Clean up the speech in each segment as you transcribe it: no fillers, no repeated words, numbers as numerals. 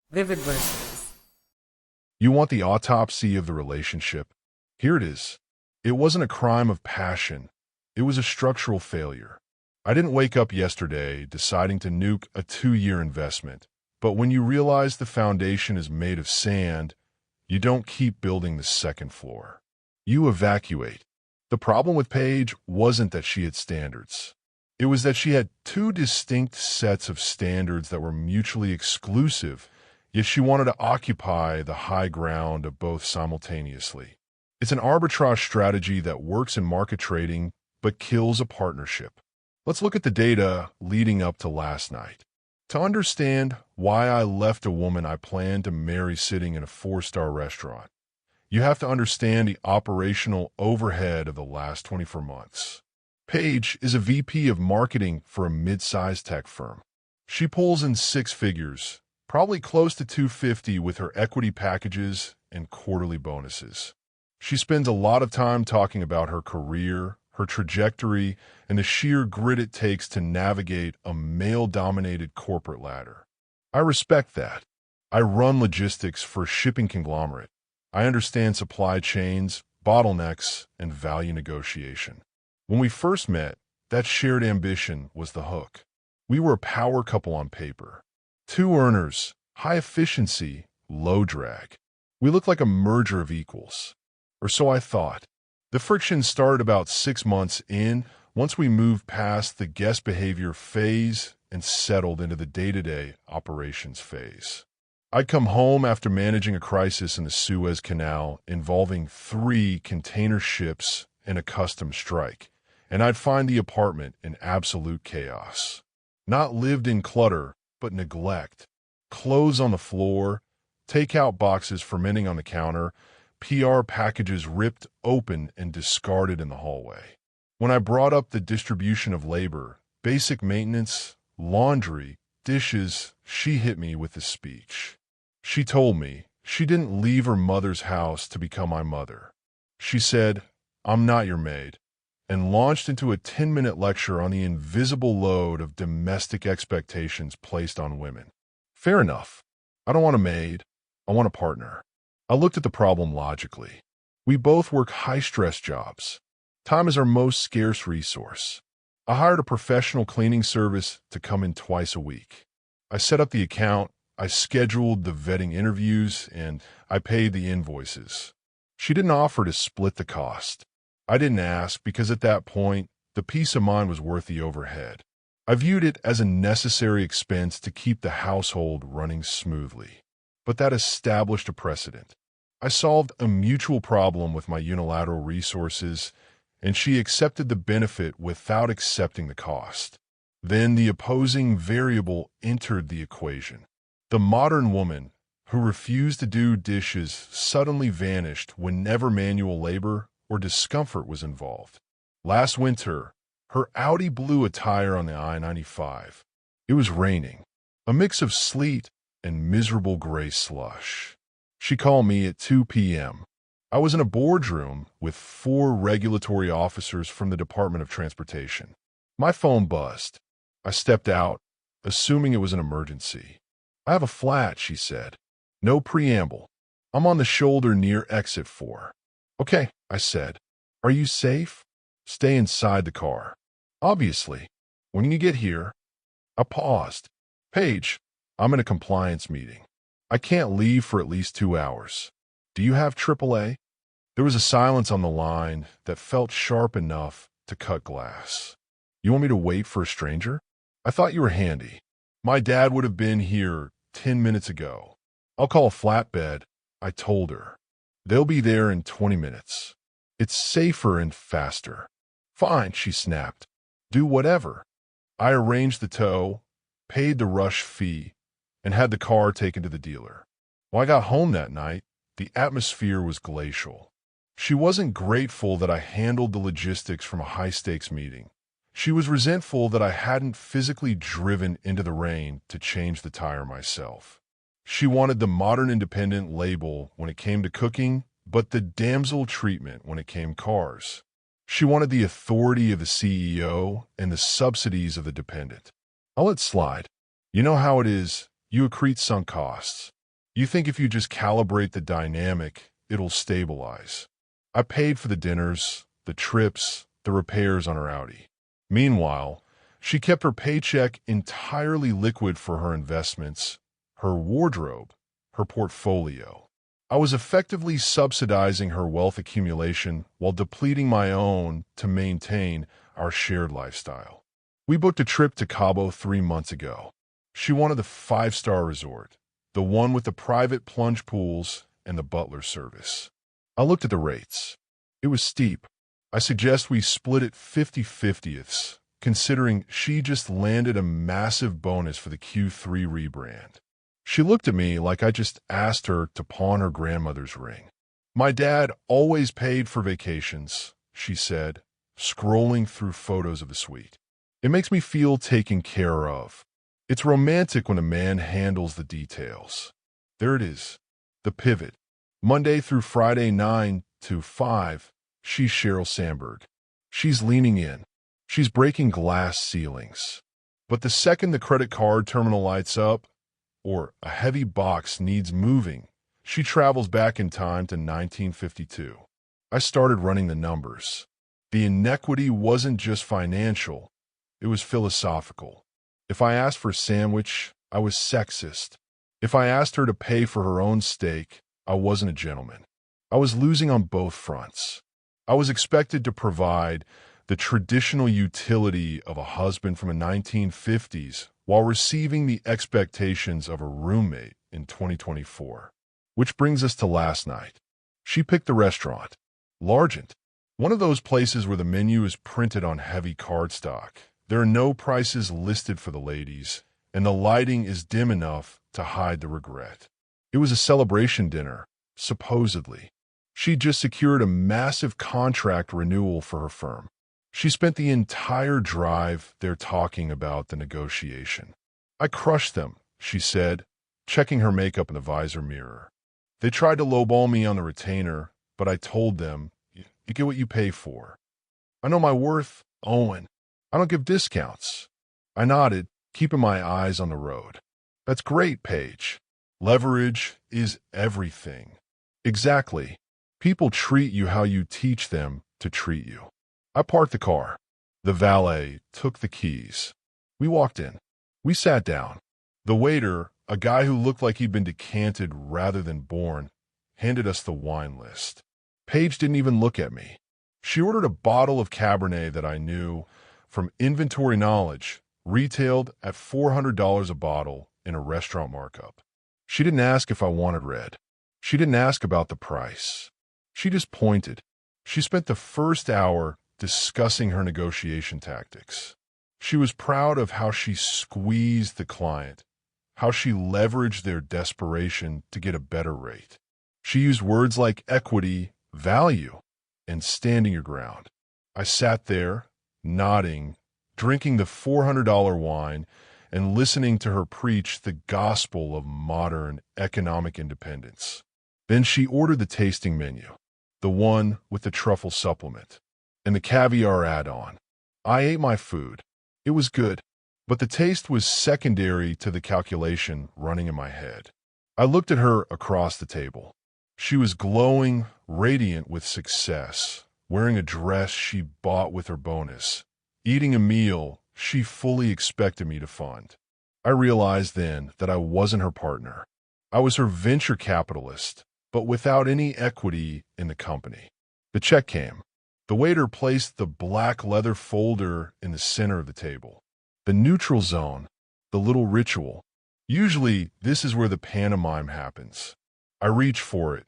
Vivid verses. You want the autopsy of the relationship? Here it is. It wasn't a crime of passion. It was a structural failure. I didn't wake up yesterday deciding to nuke a 2-year investment. But when you realize the foundation is made of sand, you don't keep building the second floor. You evacuate. The problem with Paige wasn't that she had standards. It was that she had two distinct sets of standards that were mutually exclusive, yet she wanted to occupy the high ground of both simultaneously. It's an arbitrage strategy that works in market trading, but kills a partnership. Let's look at the data leading up to last night. To understand why I left a woman I planned to marry sitting in a 4-star restaurant, you have to understand the operational overhead of the last 24 months. Paige is a VP of marketing for a mid-sized tech firm. She pulls in 6 figures, probably close to 250 with her equity packages and quarterly bonuses. She spends a lot of time talking about her career, her trajectory, and the sheer grit it takes to navigate a male-dominated corporate ladder. I respect that. I run logistics for a shipping conglomerate. I understand supply chains, bottlenecks, and value negotiation. When we first met, that shared ambition was the hook. We were a power couple on paper. 2 earners, high efficiency, low drag. We looked like a merger of equals. Or so I thought. The friction started about 6 months in, once we moved past the guest behavior phase and settled into the day-to-day operations phase. I'd come home after managing a crisis in the Suez Canal involving 3 container ships and a customs strike, and I'd find the apartment in absolute chaos. Not lived in clutter, but neglect. Clothes on the floor, takeout boxes fermenting on the counter, PR packages ripped open and discarded in the hallway. When I brought up the distribution of labor, basic maintenance, laundry, dishes, she hit me with the speech. She told me she didn't leave her mother's house to become my mother. She said, "I'm not your maid," and launched into a 10-minute lecture on the invisible load of domestic expectations placed on women. Fair enough. I don't want a maid. I want a partner. I looked at the problem logically. We both work high-stress jobs. Time is our most scarce resource. I hired a professional cleaning service to come in twice a week. I set up the account, I scheduled the vetting interviews, and I paid the invoices. She didn't offer to split the cost. I didn't ask because at that point, the peace of mind was worth the overhead. I viewed it as a necessary expense to keep the household running smoothly. But that established a precedent. I solved a mutual problem with my unilateral resources, and she accepted the benefit without accepting the cost. Then the opposing variable entered the equation. The modern woman, who refused to do dishes, suddenly vanished whenever manual labor or discomfort was involved. Last winter, her Audi blew a tire on the I-95. It was raining, a mix of sleet and miserable gray slush. She called me at 2 p.m. I was in a boardroom with 4 regulatory officers from the Department of Transportation. My phone buzzed. I stepped out, assuming it was an emergency. "I have a flat," she said. No preamble. "I'm on the shoulder near exit 4. "Okay," I said. "Are you safe?" "Stay inside the car." "Obviously. When you get here—" I paused. "Paige, I'm in a compliance meeting. I can't leave for at least 2 hours. Do you have AAA?" There was a silence on the line that felt sharp enough to cut glass. "You want me to wait for a stranger? I thought you were handy. My dad would have been here 10 minutes ago." "I'll call a flatbed," I told her. "They'll be there in 20 minutes. It's safer and faster." "Fine," she snapped. "Do whatever." I arranged the tow, paid the rush fee, and had the car taken to the dealer. When I got home that night, the atmosphere was glacial. She wasn't grateful that I handled the logistics from a high-stakes meeting. She was resentful that I hadn't physically driven into the rain to change the tire myself. She wanted the modern independent label when it came to cooking, but the damsel treatment when it came cars. She wanted the authority of the CEO and the subsidies of the dependent. I let slide. You know how it is. You accrete sunk costs. You think if you just calibrate the dynamic, it'll stabilize. I paid for the dinners, the trips, the repairs on her Audi. Meanwhile, she kept her paycheck entirely liquid for her investments, her wardrobe, her portfolio. I was effectively subsidizing her wealth accumulation while depleting my own to maintain our shared lifestyle. We booked a trip to Cabo 3 months ago. She wanted the five-star resort, the one with the private plunge pools and the butler service. I looked at the rates. It was steep. I suggest we split it 50/50ths, considering she just landed a massive bonus for the Q3 rebrand. She looked at me like I just asked her to pawn her grandmother's ring. My dad always paid for vacations, she said, scrolling through photos of the suite. It makes me feel taken care of. It's romantic when a man handles the details. There it is, the pivot. Monday through Friday 9 to 5, she's Sheryl Sandberg. She's leaning in. She's breaking glass ceilings. But the second the credit card terminal lights up, or a heavy box needs moving, she travels back in time to 1952. I started running the numbers. The inequity wasn't just financial, it was philosophical. If I asked for a sandwich, I was sexist. If I asked her to pay for her own steak, I wasn't a gentleman. I was losing on both fronts. I was expected to provide the traditional utility of a husband from the 1950s while receiving the expectations of a roommate in 2024. Which brings us to last night. She picked the restaurant, Largent, one of those places where the menu is printed on heavy cardstock. There are no prices listed for the ladies, and the lighting is dim enough to hide the regret. It was a celebration dinner, supposedly. She'd just secured a massive contract renewal for her firm. She spent the entire drive there talking about the negotiation. I crushed them, she said, checking her makeup in the visor mirror. They tried to lowball me on the retainer, but I told them, you get what you pay for. I know my worth, Owen. I don't give discounts. I nodded, keeping my eyes on the road. That's great, Paige. Leverage is everything. Exactly. People treat you how you teach them to treat you. I parked the car. The valet took the keys. We walked in. We sat down. The waiter, a guy who looked like he'd been decanted rather than born, handed us the wine list. Paige didn't even look at me. She ordered a bottle of Cabernet that I knew, from inventory knowledge, retailed at $400 a bottle in a restaurant markup. She didn't ask if I wanted red. She didn't ask about the price. She just pointed. She spent the first hour discussing her negotiation tactics. She was proud of how she squeezed the client, how she leveraged their desperation to get a better rate. She used words like equity, value, and standing your ground. I sat there, nodding, drinking the $400 wine, and listening to her preach the gospel of modern economic independence. Then she ordered the tasting menu, the one with the truffle supplement, and the caviar add-on. I ate my food. It was good, but the taste was secondary to the calculation running in my head. I looked at her across the table. She was glowing, radiant with success, wearing a dress she bought with her bonus, eating a meal she fully expected me to fund. I realized then that I wasn't her partner. I was her venture capitalist, but without any equity in the company. The check came. The waiter placed the black leather folder in the center of the table. The neutral zone, the little ritual. Usually, this is where the pantomime happens. I reach for it.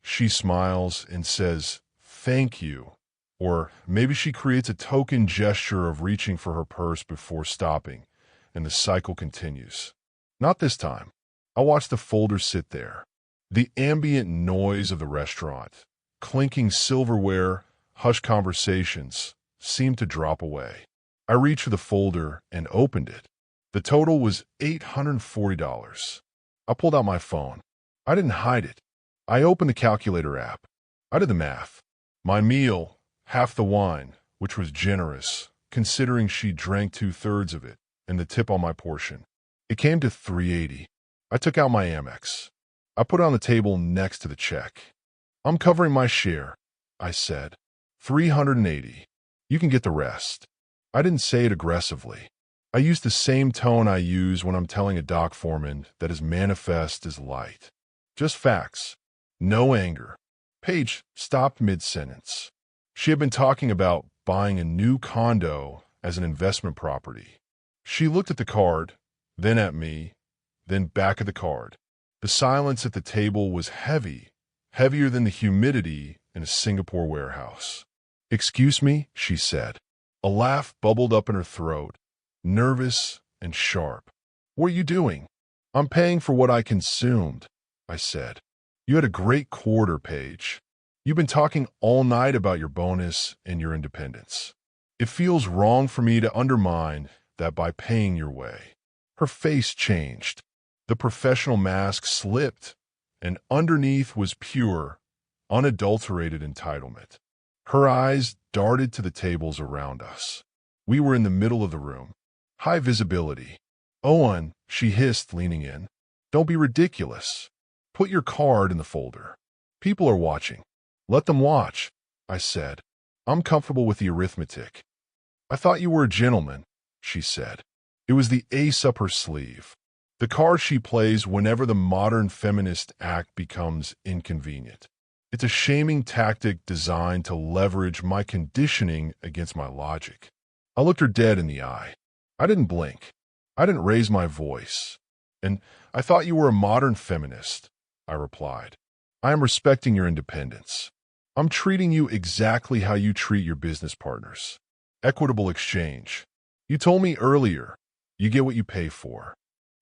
She smiles and says, "Thank you." Or maybe she creates a token gesture of reaching for her purse before stopping, and the cycle continues. Not this time. I watch the folder sit there. The ambient noise of the restaurant, clinking silverware, hushed conversations, seemed to drop away. I reached for the folder and opened it. The total was $840. I pulled out my phone. I didn't hide it. I opened the calculator app. I did the math. My meal, half the wine, which was generous, considering she drank 2/3 of it, and the tip on my portion. It came to $380. I took out my Amex. I put it on the table next to the check. I'm covering my share, I said. 380. You can get the rest. I didn't say it aggressively. I used the same tone I use when I'm telling a dock foreman that his manifest is light. Just facts. No anger. Paige stopped mid-sentence. She had been talking about buying a new condo as an investment property. She looked at the card, then at me, then back at the card. The silence at the table was heavy, heavier than the humidity in a Singapore warehouse. "Excuse me," she said. A laugh bubbled up in her throat, nervous and sharp. "What are you doing?" "I'm paying for what I consumed," I said. "You had a great quarter, Paige. You've been talking all night about your bonus and your independence. It feels wrong for me to undermine that by paying your way." Her face changed. The professional mask slipped, and underneath was pure, unadulterated entitlement. Her eyes darted to the tables around us. We were in the middle of the room. High visibility. "Owen," she hissed, leaning in. "Don't be ridiculous. Put your card in the folder. People are watching. Let them watch," I said. "I'm comfortable with the arithmetic." "I thought you were a gentleman," she said. It was the ace up her sleeve. The card she plays whenever the modern feminist act becomes inconvenient. It's a shaming tactic designed to leverage my conditioning against my logic. I looked her dead in the eye. I didn't blink. I didn't raise my voice. "And I thought you were a modern feminist," I replied. "I am respecting your independence. I'm treating you exactly how you treat your business partners. Equitable exchange. You told me earlier, you get what you pay for.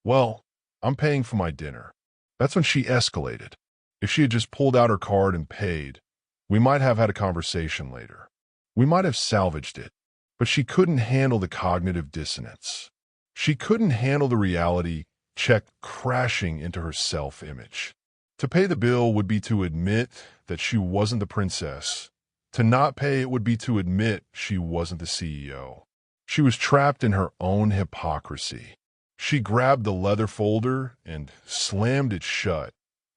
Well, I'm paying for my dinner." That's when she escalated. If she had just pulled out her card and paid, we might have had a conversation later. We might have salvaged it. But she couldn't handle the cognitive dissonance. She couldn't handle the reality check crashing into her self-image. To pay the bill would be to admit that she wasn't the princess. To not pay it would be to admit she wasn't the CEO. She was trapped in her own hypocrisy. She grabbed the leather folder and slammed it shut,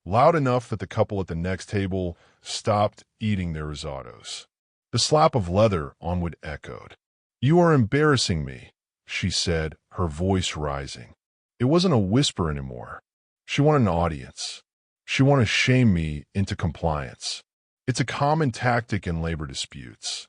loud enough that the couple at the next table stopped eating their risottos. The slap of leather onward echoed. "You are embarrassing me," she said, her voice rising. It wasn't a whisper anymore. She wanted an audience. She wanted to shame me into compliance. It's a common tactic in labor disputes.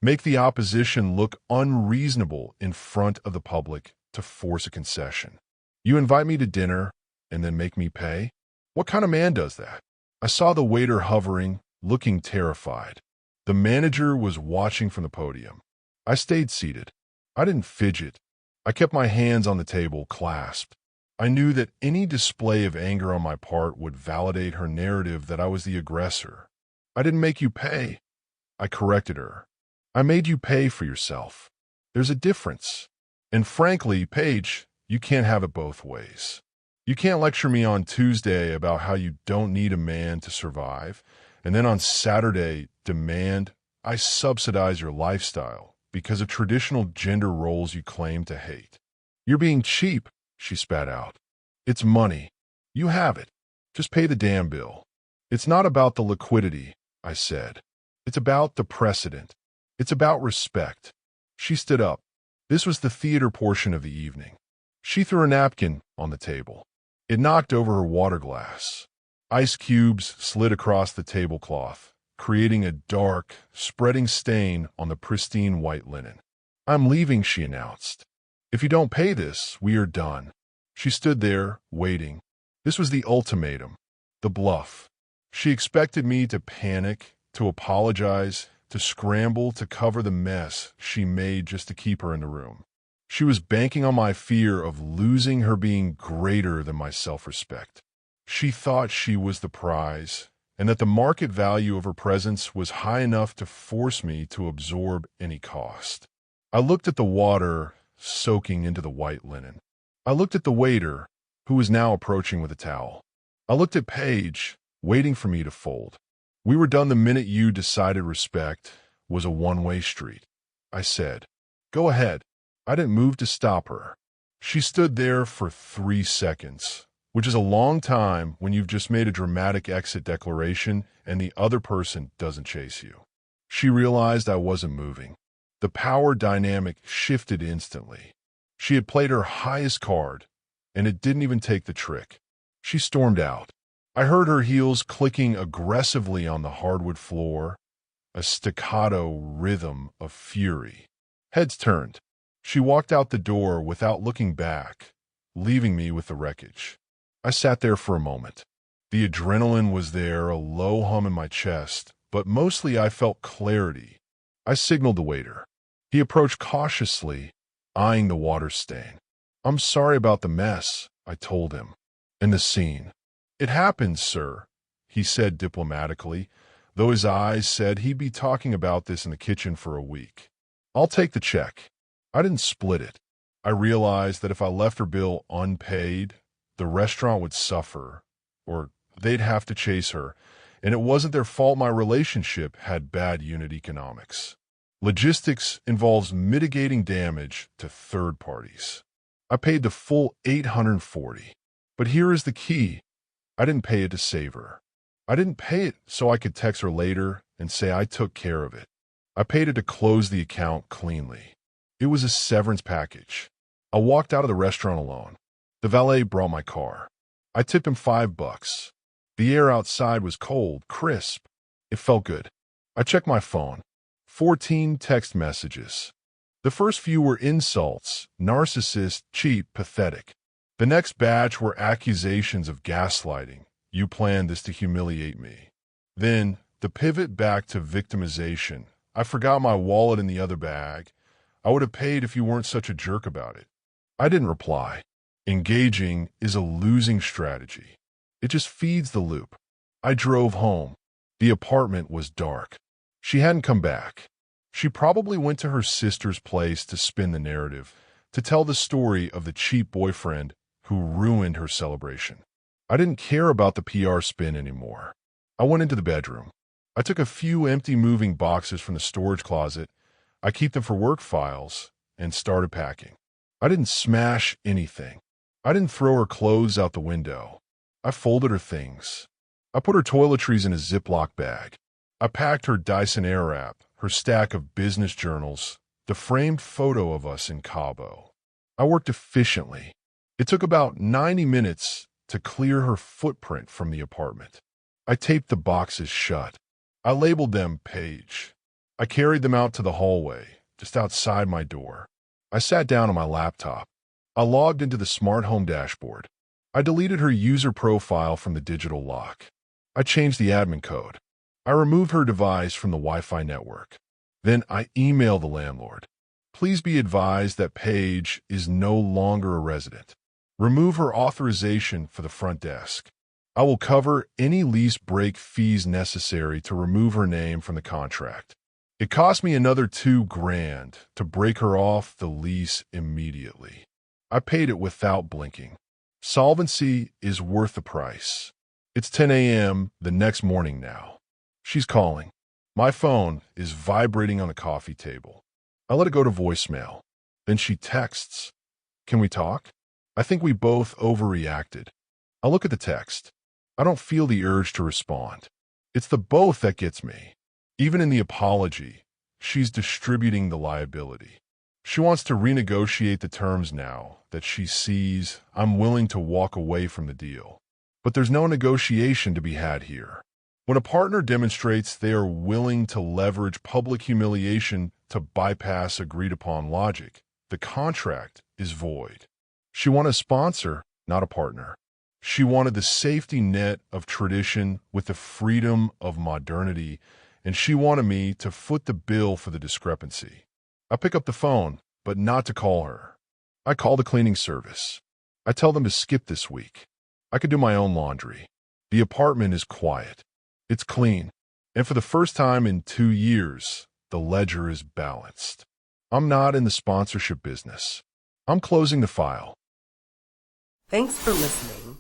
Make the opposition look unreasonable in front of the public to force a concession. You invite me to dinner and then make me pay? What kind of man does that? I saw the waiter hovering, looking terrified. The manager was watching from the podium. I stayed seated. I didn't fidget. I kept my hands on the table, clasped. I knew that any display of anger on my part would validate her narrative that I was the aggressor. "I didn't make you pay," I corrected her. "I made you pay for yourself. There's a difference. And frankly, Paige, you can't have it both ways. You can't lecture me on Tuesday about how you don't need a man to survive, and then on Saturday demand I subsidize your lifestyle because of traditional gender roles you claim to hate. You're being cheap," she spat out. "It's money. You have it. Just pay the damn bill." "It's not about the liquidity," I said. "It's about the precedent. It's about respect." She stood up. This was the theater portion of the evening. She threw a napkin on the table. It knocked over her water glass. Ice cubes slid across the tablecloth, creating a dark, spreading stain on the pristine white linen. "I'm leaving," she announced. "If you don't pay this, we are done." She stood there, waiting. This was the ultimatum, the bluff. She expected me to panic, to apologize, to scramble to cover the mess she made just to keep her in the room. She was banking on my fear of losing her being greater than my self-respect. She thought she was the prize, and that the market value of her presence was high enough to force me to absorb any cost. I looked at the water soaking into the white linen. I looked at the waiter, who was now approaching with a towel. I looked at Paige, waiting for me to fold. We were done the minute you decided respect was a one-way street. I said, "Go ahead." I didn't move to stop her. She stood there for 3 seconds, which is a long time when you've just made a dramatic exit declaration and the other person doesn't chase you. She realized I wasn't moving. The power dynamic shifted instantly. She had played her highest card, and it didn't even take the trick. She stormed out. I heard her heels clicking aggressively on the hardwood floor, a staccato rhythm of fury. Heads turned. She walked out the door without looking back, leaving me with the wreckage. I sat there for a moment. The adrenaline was there, a low hum in my chest, but mostly I felt clarity. I signaled the waiter. He approached cautiously, eyeing the water stain. "I'm sorry about the mess," I told him. "And the scene." "It happens, sir," he said diplomatically, though his eyes said he'd be talking about this in the kitchen for a week. "I'll take the check." I didn't split it. I realized that if I left her bill unpaid, the restaurant would suffer, or they'd have to chase her, and it wasn't their fault my relationship had bad unit economics. Logistics involves mitigating damage to third parties. I paid the full $840. But here is the key. I didn't pay it to save her. I didn't pay it so I could text her later and say I took care of it. I paid it to close the account cleanly. It was a severance package. I walked out of the restaurant alone. The valet brought my car. I tipped him $5. The air outside was cold, crisp. It felt good. I checked my phone. 14 text messages. The first few were insults, narcissist, cheap, pathetic. The next batch were accusations of gaslighting. "You planned this to humiliate me." Then, the pivot back to victimization. "I forgot my wallet in the other bag. I would have paid if you weren't such a jerk about it." I didn't reply. Engaging is a losing strategy. It just feeds the loop. I drove home. The apartment was dark. She hadn't come back. She probably went to her sister's place to spin the narrative, to tell the story of the cheap boyfriend who ruined her celebration. I didn't care about the PR spin anymore. I went into the bedroom. I took a few empty moving boxes from the storage closet. I keep them for work files, and started packing. I didn't smash anything. I didn't throw her clothes out the window. I folded her things. I put her toiletries in a Ziploc bag. I packed her Dyson Airwrap, her stack of business journals, the framed photo of us in Cabo. I worked efficiently. It took about 90 minutes to clear her footprint from the apartment. I taped the boxes shut. I labeled them Paige. I carried them out to the hallway, just outside my door. I sat down on my laptop. I logged into the smart home dashboard. I deleted her user profile from the digital lock. I changed the admin code. I removed her device from the Wi-Fi network. Then I emailed the landlord. "Please be advised that Paige is no longer a resident. Remove her authorization for the front desk. I will cover any lease break fees necessary to remove her name from the contract." It cost me another $2,000 to break her off the lease immediately. I paid it without blinking. Solvency is worth the price. It's 10 a.m. the next morning now. She's calling. My phone is vibrating on the coffee table. I let it go to voicemail. Then she texts. "Can we talk?" I think we both overreacted. I look at the text. I don't feel the urge to respond. It's the both that gets me. Even in the apology, she's distributing the liability. She wants to renegotiate the terms now that she sees I'm willing to walk away from the deal. But there's no negotiation to be had here. When a partner demonstrates they are willing to leverage public humiliation to bypass agreed-upon logic, the contract is void. She wanted a sponsor, not a partner. She wanted the safety net of tradition with the freedom of modernity, and she wanted me to foot the bill for the discrepancy. I pick up the phone, but not to call her. I call the cleaning service. I tell them to skip this week. I could do my own laundry. The apartment is quiet. It's clean. And for the first time in 2 years, the ledger is balanced. I'm not in the sponsorship business. I'm closing the file. Thanks for listening.